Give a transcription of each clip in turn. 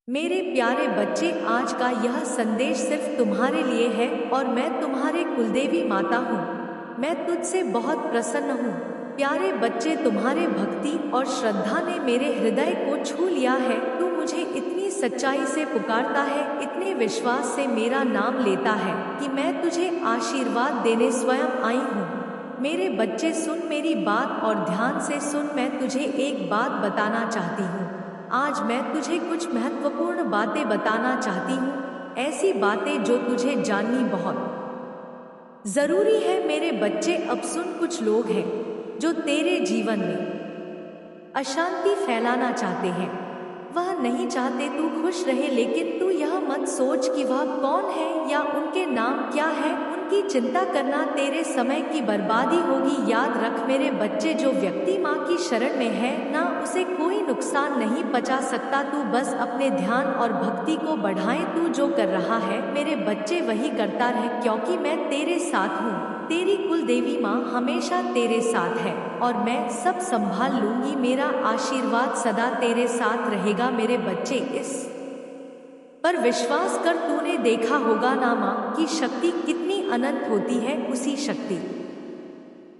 मेरे प्यारे बच्चे, आज का यह संदेश सिर्फ तुम्हारे लिए है और मैं तुम्हारे कुलदेवी माता हूँ। मैं तुझसे बहुत प्रसन्न हूँ। प्यारे बच्चे, तुम्हारे भक्ति और श्रद्धा ने मेरे हृदय को छू लिया है। तू मुझे इतनी सच्चाई से पुकारता है, इतने विश्वास से मेरा नाम लेता है कि मैं तुझे आशीर्वाद देने स्वयं आई हूँ। मेरे बच्चे, सुन मेरी बात और ध्यान से सुन। मैं तुझे एक बात बताना चाहती हूँ। आज मैं तुझे कुछ महत्वपूर्ण बातें बताना चाहती हूँ, ऐसी बातें जो तुझे जाननी बहुत जरूरी है। मेरे बच्चे, अब सुन, कुछ लोग हैं जो तेरे जीवन में अशांति फैलाना चाहते हैं। वह नहीं चाहते तू खुश रहे, लेकिन तू यह मत सोच कि वह कौन है या उनके नाम क्या है। उनकी चिंता करना तेरे समय की बर्बादी होगी। याद रख मेरे बच्चे, जो व्यक्ति माँ की शरण में है ना, उसे कोई नुकसान नहीं पहुंचा सकता। तू बस अपने ध्यान और भक्ति को बढ़ाए। तू जो कर रहा है मेरे बच्चे, वही करता रहे, क्योंकि मैं तेरे साथ हूँ। तेरी कुल देवी माँ हमेशा तेरे साथ है और मैं सब संभाल लूंगी। मेरा आशीर्वाद सदा तेरे साथ रहेगा। मेरे बच्चे, इस पर विश्वास कर। तूने देखा होगा ना, माँ की शक्ति कितनी अनंत होती है। उसी शक्ति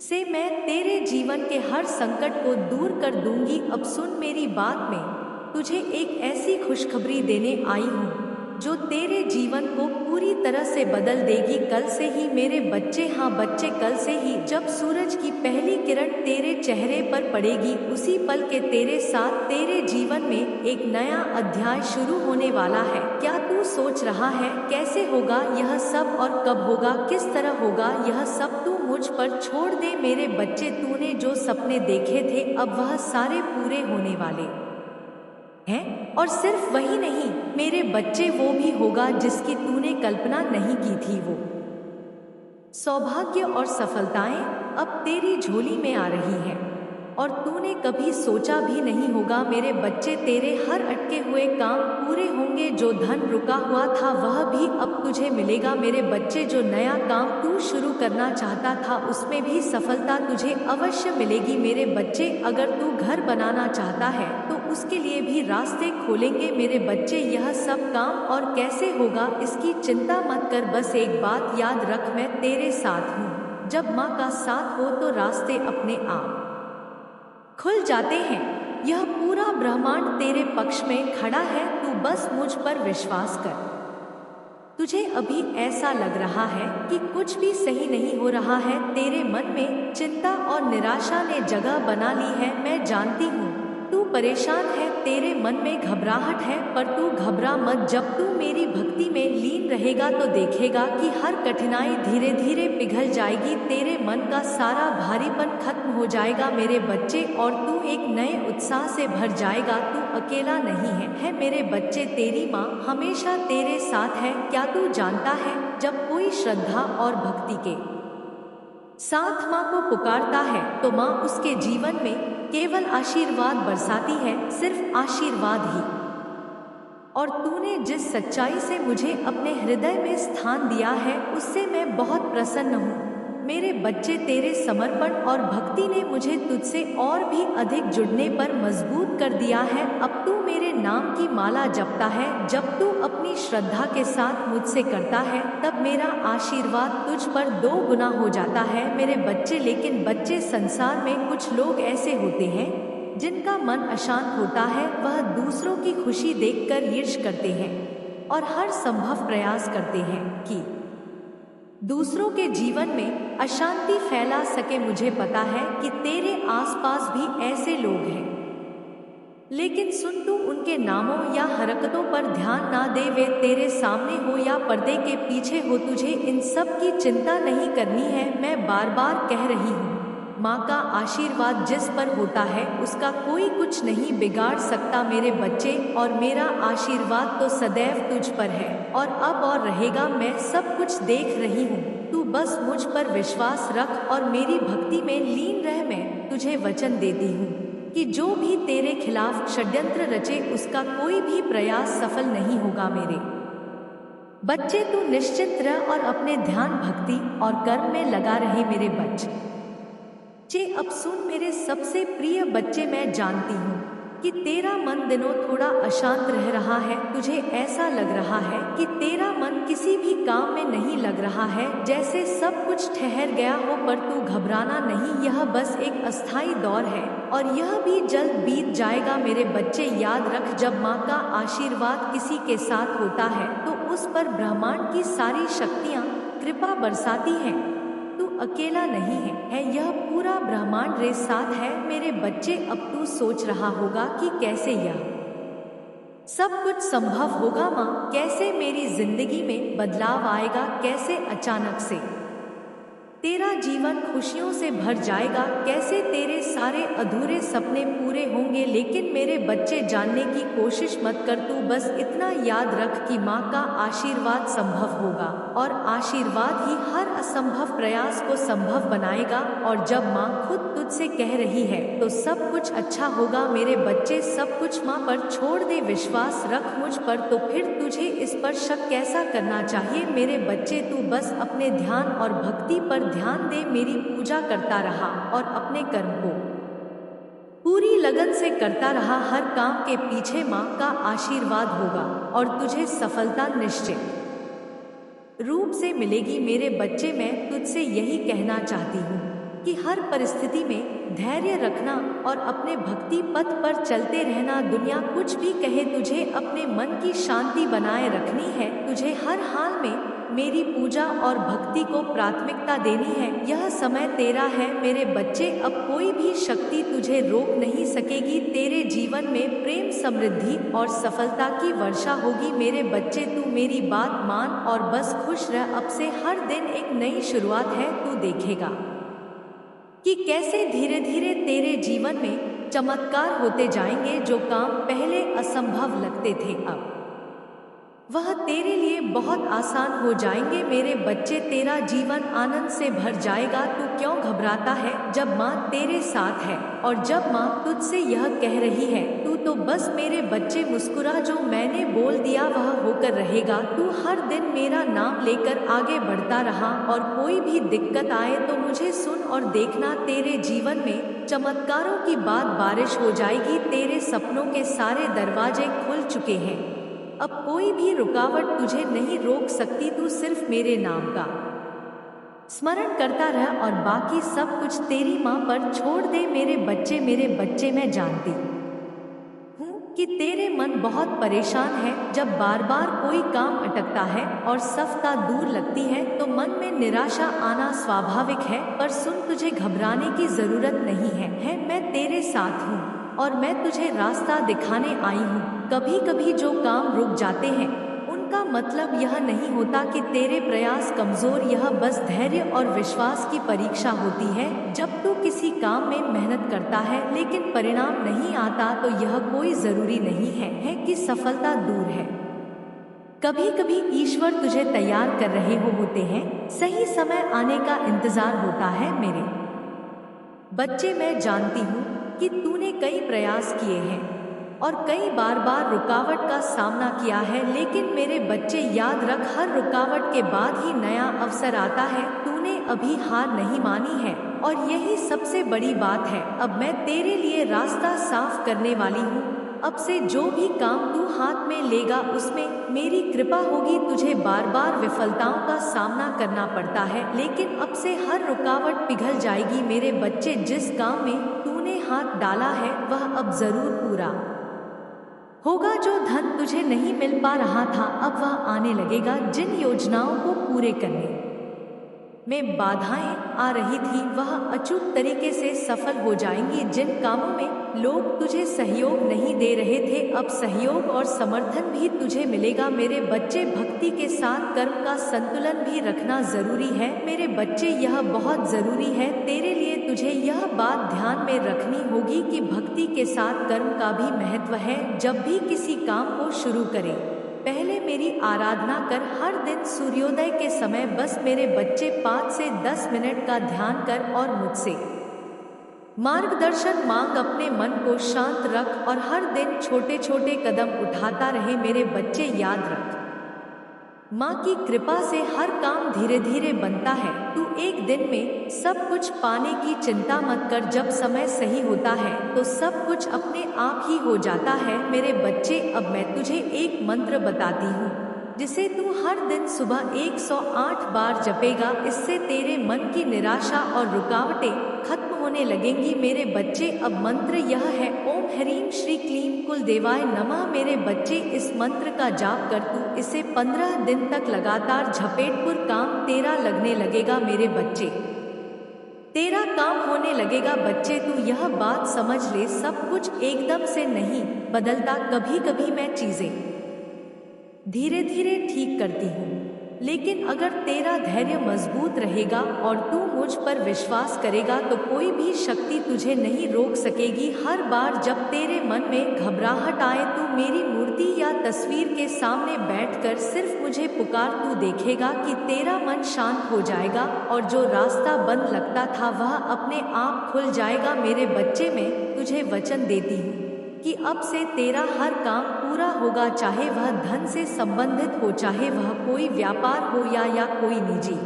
से मैं तेरे जीवन के हर संकट को दूर कर दूंगी। अब सुन मेरी बात, में तुझे एक ऐसी खुशखबरी देने आई हूँ जो तेरे जीवन को पूरी तरह से बदल देगी। कल से ही मेरे बच्चे, हाँ बच्चे, कल से ही जब सूरज की पहली किरण तेरे चेहरे पर पड़ेगी, उसी पल के तेरे साथ तेरे जीवन में एक नया अध्याय शुरू होने वाला है। क्या तू सोच रहा है कैसे होगा यह सब और कब होगा, किस तरह होगा यह सब? तू मुझ पर छोड़ दे मेरे बच्चे। तूने जो सपने देखे थे, अब वह सारे पूरे होने वाले हैं। और सिर्फ वही नहीं मेरे बच्चे, वो भी होगा जिसकी तूने कल्पना नहीं की थी। वो सौभाग्य और सफलताएं अब तेरी झोली में आ रही हैं और तूने कभी सोचा भी नहीं होगा। मेरे बच्चे, तेरे हर अटके हुए काम पूरे होंगे। जो धन रुका हुआ था वह भी अब तुझे मिलेगा। मेरे बच्चे, जो नया काम तू शुरू करना चाहता था उसमें भी सफलता तुझे अवश्य मिलेगी। मेरे बच्चे, अगर तू घर बनाना चाहता है तो उसके लिए भी रास्ते खोलेंगे। मेरे बच्चे, यह सब काम और कैसे होगा इसकी चिंता मत कर। बस एक बात याद रख, मैं तेरे साथ हूँ। जब माँ का साथ हो तो रास्ते अपने आप खुल जाते हैं। यह पूरा ब्रह्मांड तेरे पक्ष में खड़ा है। तू बस मुझ पर विश्वास कर। तुझे अभी ऐसा लग रहा है कि कुछ भी सही नहीं हो रहा है। तेरे मन में चिंता और निराशा ने जगह बना ली है। मैं जानती हूँ तू परेशान है, तेरे मन में घबराहट है, पर तू घबरा मत। जब तू मेरी भक्ति में लीन रहेगा तो देखेगा कि हर कठिनाई धीरे धीरे पिघल जाएगी। तेरे मन का सारा भारीपन खत्म हो जाएगा मेरे बच्चे, और तू एक नए उत्साह से भर जाएगा। तू अकेला नहीं है मेरे बच्चे, तेरी माँ हमेशा तेरे साथ है। क्या तू जानता है, जब कोई श्रद्धा और भक्ति के साथ माँ को पुकारता है तो माँ उसके जीवन में केवल आशीर्वाद बरसाती है, सिर्फ आशीर्वाद ही। और तूने जिस सच्चाई से मुझे अपने हृदय में स्थान दिया है उससे मैं बहुत प्रसन्न हूँ। मेरे बच्चे, तेरे समर्पण और भक्ति ने मुझे तुझसे और भी अधिक जुड़ने पर मजबूत कर दिया है। अब तू मेरे नाम की माला जपता है। जब तू अपनी श्रद्धा के साथ मुझसे करता है तब मेरा आशीर्वाद तुझ पर 2 गुना हो जाता है मेरे बच्चे। लेकिन बच्चे, संसार में कुछ लोग ऐसे होते हैं जिनका मन अशांत होता है। वह दूसरों की खुशी देखकर ईर्ष्या करते हैं और हर संभव प्रयास करते हैं कि दूसरों के जीवन में अशांति फैला सके। मुझे पता है कि तेरे आसपास भी ऐसे लोग हैं, लेकिन सुन, तू उनके नामों या हरकतों पर ध्यान ना दे। वे तेरे सामने हो या पर्दे के पीछे हो, तुझे इन सब की चिंता नहीं करनी है। मैं बार बार कह रही हूँ, माँ का आशीर्वाद जिस पर होता है उसका कोई कुछ नहीं बिगाड़ सकता मेरे बच्चे, और मेरा आशीर्वाद तो सदैव तुझ पर है और अब और रहेगा। मैं सब कुछ देख रही हूँ, तू बस मुझ पर विश्वास रख और मेरी भक्ति में लीन रह। मैं तुझे वचन देती हूँ कि जो भी तेरे खिलाफ षड्यंत्र रचे उसका कोई भी प्रयास सफल नहीं होगा मेरे बच्चे। तू निश्चिंत रह और अपने ध्यान, भक्ति और कर्म में लगा रहे मेरे बच्चे। अब सुन मेरे सबसे प्रिय बच्चे, मैं जानती हूँ कि तेरा मन दिनों थोड़ा अशांत रह रहा है। तुझे ऐसा लग रहा है कि तेरा मन किसी भी काम में नहीं लग रहा है, जैसे सब कुछ ठहर गया हो। पर तू घबराना नहीं, यह बस एक अस्थायी दौर है और यह भी जल्द बीत जाएगा। मेरे बच्चे याद रख, जब माँ का आशीर्वाद किसी के साथ होता है तो उस पर ब्रह्मांड की सारी शक्तियाँ कृपा बरसाती हैं। तू अकेला नहीं है, यह पूरा ब्रह्मांड रे साथ है। मेरे बच्चे, अब तू सोच रहा होगा कि कैसे यह सब कुछ संभव होगा माँ, कैसे मेरी जिंदगी में बदलाव आएगा, कैसे अचानक से तेरा जीवन खुशियों से भर जाएगा, कैसे तेरे सारे अधूरे सपने पूरे होंगे। लेकिन मेरे बच्चे, जानने की कोशिश मत कर, तू बस इतना याद रख कि माँ का आशीर्वाद संभव होगा और आशीर्वाद ही हर असंभव प्रयास को संभव बनाएगा। और जब माँ खुद तुझसे कह रही है तो सब कुछ अच्छा होगा। मेरे बच्चे, सब कुछ माँ पर छोड़ दे, विश्वास रख मुझ पर, तो फिर तुझे इस पर शक कैसा करना चाहिए। मेरे बच्चे, तू बस अपने ध्यान और भक्ति पर ध्यान दे, मेरी पूजा करता रहा और अपने कर्म को पूरी लगन से करता रहा। हर काम के पीछे माँ का आशीर्वाद होगा और तुझे सफलता निश्चित रूप से मिलेगी। मेरे बच्चे, मैं तुझसे यही कहना चाहती हूँ कि हर परिस्थिति में धैर्य रखना और अपने भक्ति पथ पर चलते रहना। दुनिया कुछ भी कहे, तुझे अपने मन की शांति बनाए रखनी है। तुझे हर हाल में मेरी पूजा और भक्ति को प्राथमिकता देनी है। यह समय तेरा है मेरे बच्चे, अब कोई भी शक्ति तुझे रोक नहीं सकेगी। तेरे जीवन में प्रेम, समृद्धि और सफलता की वर्षा होगी। मेरे बच्चे, तू मेरी बात मान और बस खुश रह। अब से हर दिन एक नई शुरुआत है। तू देखेगा कि कैसे धीरे धीरे तेरे जीवन में चमत्कार होते जाएंगे। जो काम पहले असंभव लगते थे, अब वह तेरे लिए बहुत आसान हो जाएंगे। मेरे बच्चे, तेरा जीवन आनंद से भर जाएगा। तू क्यों घबराता है जब माँ तेरे साथ है और जब माँ तुझसे यह कह रही है। तू तो बस मेरे बच्चे मुस्कुरा, जो मैंने बोल दिया वह होकर रहेगा। तू हर दिन मेरा नाम लेकर आगे बढ़ता रहा और कोई भी दिक्कत आए तो मुझे सुन और देखना, तेरे जीवन में चमत्कारों की बारिश हो जाएगी। तेरे सपनों के सारे दरवाजे खुल चुके हैं, अब कोई भी रुकावट तुझे नहीं रोक सकती। तू सिर्फ मेरे नाम का स्मरण करता रह और बाकी सब कुछ तेरी माँ पर छोड़ दे। मेरे बच्चे, मैं जानती हूँ कि तेरे मन बहुत परेशान है। जब बार बार कोई काम अटकता है और सफलता दूर लगती है तो मन में निराशा आना स्वाभाविक है। पर सुन, तुझे घबराने की जरूरत नहीं है, मैं तेरे साथ हूँ और मैं तुझे रास्ता दिखाने आई हूँ। कभी कभी जो काम रुक जाते हैं उनका मतलब यह नहीं होता कि तेरे प्रयास कमजोर, यह बस धैर्य और विश्वास की परीक्षा होती है। जब तू किसी काम में मेहनत करता है लेकिन परिणाम नहीं आता तो यह कोई जरूरी नहीं है कि सफलता दूर है। कभी कभी ईश्वर तुझे तैयार कर रहे होते हैं, सही समय आने का इंतजार होता है। मेरे बच्चे, मैं जानती हूँ कि तूने कई प्रयास किए हैं और कई बार रुकावट का सामना किया है, लेकिन मेरे बच्चे याद रख, हर रुकावट के बाद ही नया अवसर आता है। तूने अभी हार नहीं मानी है और यही सबसे बड़ी बात है। अब मैं तेरे लिए रास्ता साफ करने वाली हूँ। अब से जो भी काम तू हाथ में लेगा उसमें मेरी कृपा होगी। तुझे बार विफलताओं का सामना करना पड़ता है, लेकिन अब से हर रुकावट पिघल जाएगी। मेरे बच्चे, जिस काम में तूने हाथ डाला है वह अब जरूर पूरा होगा। जो धन तुझे नहीं मिल पा रहा था अब वह आने लगेगा। जिन योजनाओं को पूरे करने में बाधाएं आ रही थी वह अचूक तरीके से सफल हो जाएंगी। जिन कामों में लोग तुझे सहयोग नहीं दे रहे थे अब सहयोग और समर्थन भी तुझे मिलेगा। मेरे बच्चे, भक्ति के साथ कर्म का संतुलन भी रखना जरूरी है। मेरे बच्चे, यह बहुत जरूरी है तेरे लिए। तुझे यह बात ध्यान में रखनी होगी कि भक्ति के साथ कर्म का भी महत्व है। जब भी किसी काम को शुरू करें पहले मेरी आराधना कर। हर दिन सूर्योदय के समय बस मेरे बच्चे 5 से 10 मिनट का ध्यान कर और मुझसे मार्गदर्शन मांग। अपने मन को शांत रख और हर दिन छोटे छोटे कदम उठाता रहे। मेरे बच्चे, याद रख, माँ की कृपा से हर काम धीरे धीरे बनता है। तू एक दिन में सब कुछ पाने की चिंता मत कर। जब समय सही होता है तो सब कुछ अपने आप ही हो जाता है। मेरे बच्चे, अब मैं तुझे एक मंत्र बताती हूँ जिसे तू हर दिन सुबह 108 बार जपेगा। इससे तेरे मन की निराशा और रुकावटें खत्म होने लगेंगी। मेरे बच्चे, अब मंत्र यह है, ओम ह्रीं श्री क्लीं कुलदेवाय नमः। मेरे बच्चे, इस मंत्र का जाप कर तू इसे 15 दिन तक लगातार झपेटपुर काम तेरा लगने लगेगा। मेरे बच्चे, तेरा काम होने लगेगा। बच्चे, तू यह बात समझ ले, सब कुछ एकदम से नहीं बदलता। कभी कभी मैं चीजें धीरे धीरे ठीक करती हूँ, लेकिन अगर तेरा धैर्य मजबूत रहेगा और तू मुझ पर विश्वास करेगा तो कोई भी शक्ति तुझे नहीं रोक सकेगी। हर बार जब तेरे मन में घबराहट आए तू मेरी मूर्ति या तस्वीर के सामने बैठकर सिर्फ मुझे पुकार। तू देखेगा कि तेरा मन शांत हो जाएगा और जो रास्ता बंद लगता था वह अपने आप खुल जाएगा। मेरे बच्चे, मैं तुझे वचन देती हूँ कि अब से तेरा हर काम पूरा होगा, चाहे वह धन से संबंधित हो, चाहे वह कोई व्यापार हो या कोई निजी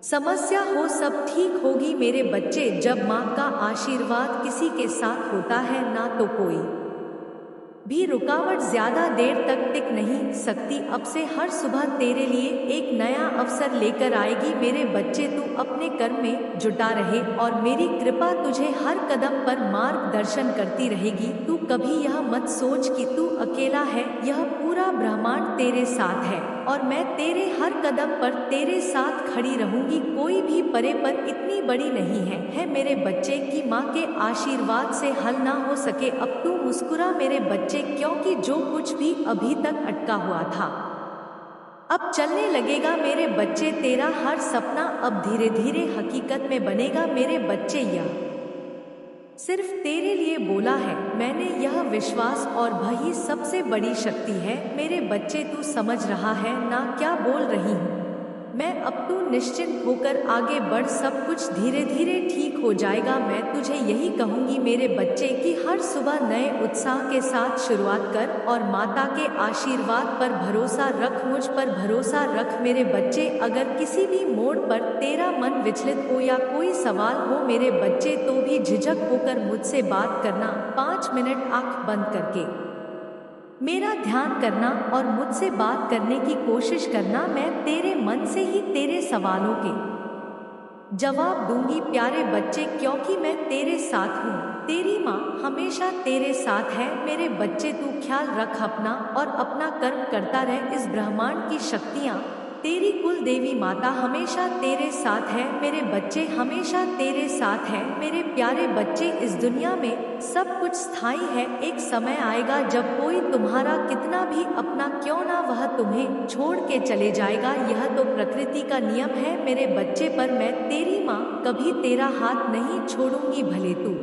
समस्या हो, सब ठीक होगी। मेरे बच्चे, जब माँ का आशीर्वाद किसी के साथ होता है ना तो कोई भी रुकावट ज्यादा देर तक टिक नहीं सकती। अब से हर सुबह तेरे लिए एक नया अवसर लेकर आएगी। मेरे बच्चे, तू अपने कर्म में जुटा रहे और मेरी कृपा तुझे हर कदम पर मार्गदर्शन करती रहेगी। तू कभी यह मत सोच कि तू अकेला है, यह पूरा ब्रह्मांड तेरे साथ है और मैं तेरे हर कदम पर तेरे साथ खड़ी रहूंगी। कोई भी परे पर इतनी बड़ी नहीं है मेरे बच्चे कि माँ के आशीर्वाद से हल ना हो सके। अब तू मुस्कुरा मेरे बच्चे, क्योंकि जो कुछ भी अभी तक अटका हुआ था अब चलने लगेगा। मेरे बच्चे, तेरा हर सपना अब धीरे धीरे हकीकत में बनेगा। मेरे बच्चे, यह सिर्फ तेरे लिए बोला है मैंने। यह विश्वास और वही सबसे बड़ी शक्ति है। मेरे बच्चे, तू समझ रहा है ना क्या बोल रही हूँ मैं? अब तू निश्चिंत होकर आगे बढ़, सब कुछ धीरे धीरे ठीक हो जाएगा। मैं तुझे यही कहूँगी मेरे बच्चे कि हर सुबह नए उत्साह के साथ शुरुआत कर और माता के आशीर्वाद पर भरोसा रख, मुझ पर भरोसा रख। मेरे बच्चे, अगर किसी भी मोड़ पर तेरा मन विचलित हो या कोई सवाल हो मेरे बच्चे, तो भी झिझक होकर मुझसे बात करना। 5 मिनट आंख बंद करके मेरा ध्यान करना और मुझसे बात करने की कोशिश करना। मैं तेरे मन से ही तेरे सवालों के जवाब दूंगी प्यारे बच्चे, क्योंकि मैं तेरे साथ हूँ। तेरी माँ हमेशा तेरे साथ है। मेरे बच्चे, तू ख्याल रख अपना और अपना कर्म करता रह। इस ब्रह्मांड की शक्तियाँ, तेरी कुल देवी माता हमेशा तेरे साथ है। मेरे बच्चे, हमेशा तेरे साथ है। मेरे प्यारे बच्चे, इस दुनिया में सब कुछ स्थायी है। एक समय आएगा जब कोई तुम्हारा कितना भी अपना क्यों ना, वह तुम्हें छोड़ के चले जाएगा। यह तो प्रकृति का नियम है मेरे बच्चे, पर मैं तेरी माँ कभी तेरा हाथ नहीं छोड़ूंगी, भले तू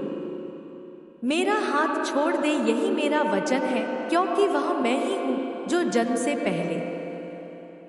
मेरा हाथ छोड़ दे। यही मेरा वचन है, क्योंकि वह मैं ही हूँ जो जन्म से पहले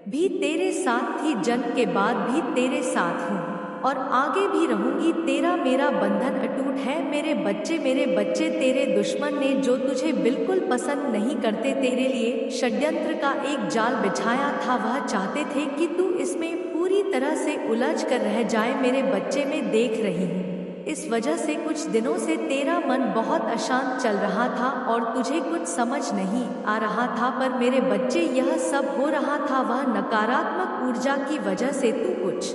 भी तेरे साथ थी, जन्म के बाद भी तेरे साथ हूँ और आगे भी रहूंगी। तेरा मेरा बंधन अटूट है। मेरे बच्चे, तेरे दुश्मन ने जो तुझे बिल्कुल पसंद नहीं करते तेरे लिए षड्यंत्र का एक जाल बिछाया था, वह चाहते थे कि तू इसमें पूरी तरह से उलझ कर रह जाए। मेरे बच्चे, मैं देख रही हूँ इस वजह से कुछ दिनों से तेरा मन बहुत अशांत चल रहा था और तुझे कुछ समझ नहीं आ रहा था। पर मेरे बच्चे, यह सब हो रहा था वह नकारात्मक ऊर्जा की वजह से। तू कुछ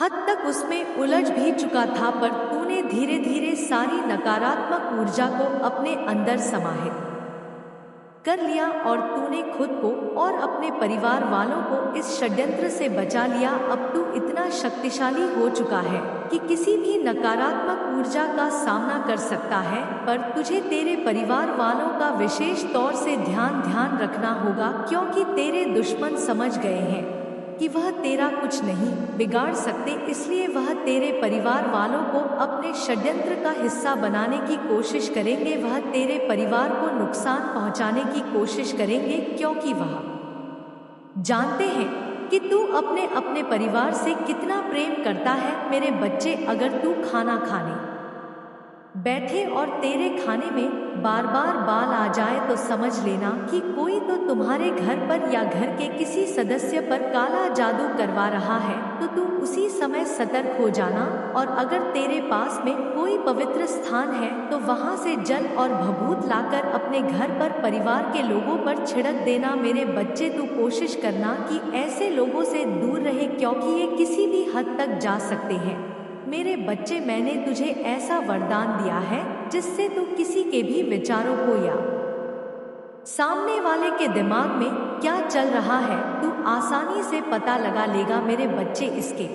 हद तक उसमें उलझ भी चुका था, पर तूने धीरे धीरे सारी नकारात्मक ऊर्जा को अपने अंदर समाहित कर लिया और तूने खुद को और अपने परिवार वालों को इस षड्यंत्र से बचा लिया। अब तू इतना शक्तिशाली हो चुका है कि किसी भी नकारात्मक ऊर्जा का सामना कर सकता है, पर तुझे तेरे परिवार वालों का विशेष तौर से ध्यान रखना होगा, क्योंकि तेरे दुश्मन समझ गए हैं कि वह तेरा कुछ नहीं बिगाड़ सकते। इसलिए वह तेरे परिवार वालों को अपने षड्यंत्र का हिस्सा बनाने की कोशिश करेंगे। वह तेरे परिवार को नुकसान पहुंचाने की कोशिश करेंगे, क्योंकि वह जानते हैं कि तू अपने परिवार से कितना प्रेम करता है। मेरे बच्चे, अगर तू खाना खाने बैठे और तेरे खाने में बार बार बाल आ जाए तो समझ लेना कि कोई तो तुम्हारे घर पर या घर के किसी सदस्य पर काला जादू करवा रहा है। तो तू उसी समय सतर्क हो जाना, और अगर तेरे पास में कोई पवित्र स्थान है तो वहां से जल और भभूत लाकर अपने घर पर परिवार के लोगों पर छिड़क देना। मेरे बच्चे, तू कोशिश करना कि ऐसे लोगों से दूर रहे, क्योंकि ये किसी भी हद तक जा सकते हैं। मेरे बच्चे, मैंने तुझे ऐसा वरदान दिया है जिससे तू किसी के भी विचारों को या सामने वाले के दिमाग में क्या चल रहा है तू आसानी से पता लगा लेगा। मेरे बच्चे, इसके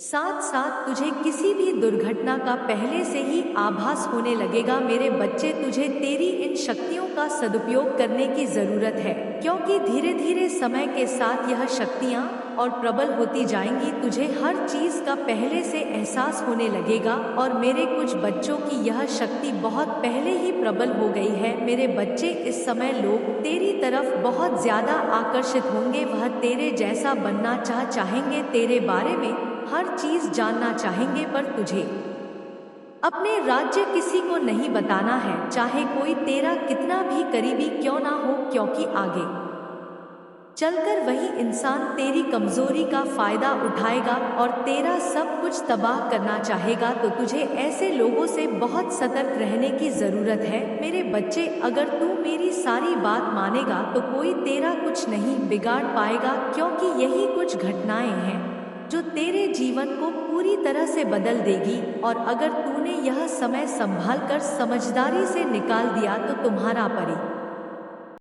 साथ साथ तुझे किसी भी दुर्घटना का पहले से ही आभास होने लगेगा। मेरे बच्चे, तुझे तेरी इन शक्तियों का सदुपयोग करने की जरूरत है, क्योंकि धीरे धीरे समय के साथ यह शक्तियाँ और प्रबल होती जाएंगी। तुझे हर चीज का पहले से एहसास होने लगेगा, और मेरे कुछ बच्चों की यह शक्ति बहुत पहले ही प्रबल हो गई है। मेरे बच्चे, इस समय लोग तेरी तरफ बहुत ज्यादा आकर्षित होंगे। वह तेरे जैसा बनना चाहेंगे, तेरे बारे में हर चीज जानना चाहेंगे, पर तुझे अपने राज्य किसी को नहीं बताना है, चाहे कोई तेरा कितना भी करीबी क्यों ना हो, क्योंकि आगे चलकर वही इंसान तेरी कमजोरी का फायदा उठाएगा और तेरा सब कुछ तबाह करना चाहेगा। तो तुझे ऐसे लोगों से बहुत सतर्क रहने की जरूरत है। मेरे बच्चे, अगर तू मेरी सारी बात मानेगा तो कोई तेरा कुछ नहीं बिगाड़ पाएगा, क्योंकि यही कुछ घटनाएं हैं जो तेरे जीवन को पूरी तरह से बदल देगी। और अगर तूने यह समय संभाल कर समझदारी से निकाल दिया तो तुम्हारा